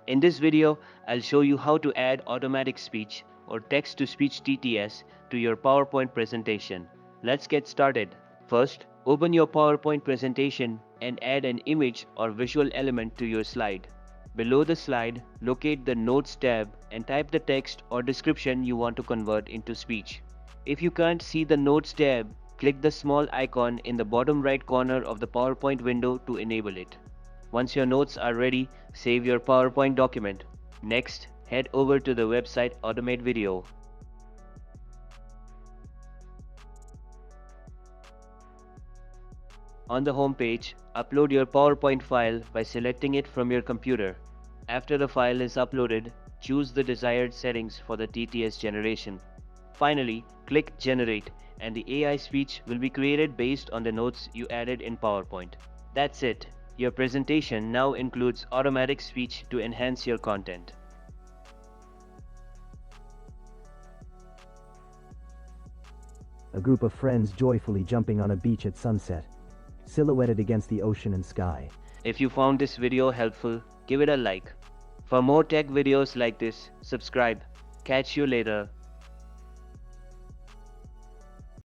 In this video, I'll show you how to add automatic speech or text-to-speech TTS to your PowerPoint presentation. Let's get started. First, open your PowerPoint presentation and add an image or visual element to your slide. Below the slide, locate the Notes tab and type the text or description you want to convert into speech. If you can't see the Notes tab, click the small icon in the bottom right corner of the PowerPoint window to enable it. Once your notes are ready, save your PowerPoint document. Next, head over to the website Automate Video. On the home page, upload your PowerPoint file by selecting it from your computer. After the file is uploaded, choose the desired settings for the TTS generation. Finally, click Generate and the AI speech will be created based on the notes you added in PowerPoint. That's it. Your presentation now includes automatic speech to enhance your content. A group of friends joyfully jumping on a beach at sunset, silhouetted against the ocean and sky. If you found this video helpful, give it a like. For more tech videos like this, subscribe. Catch you later.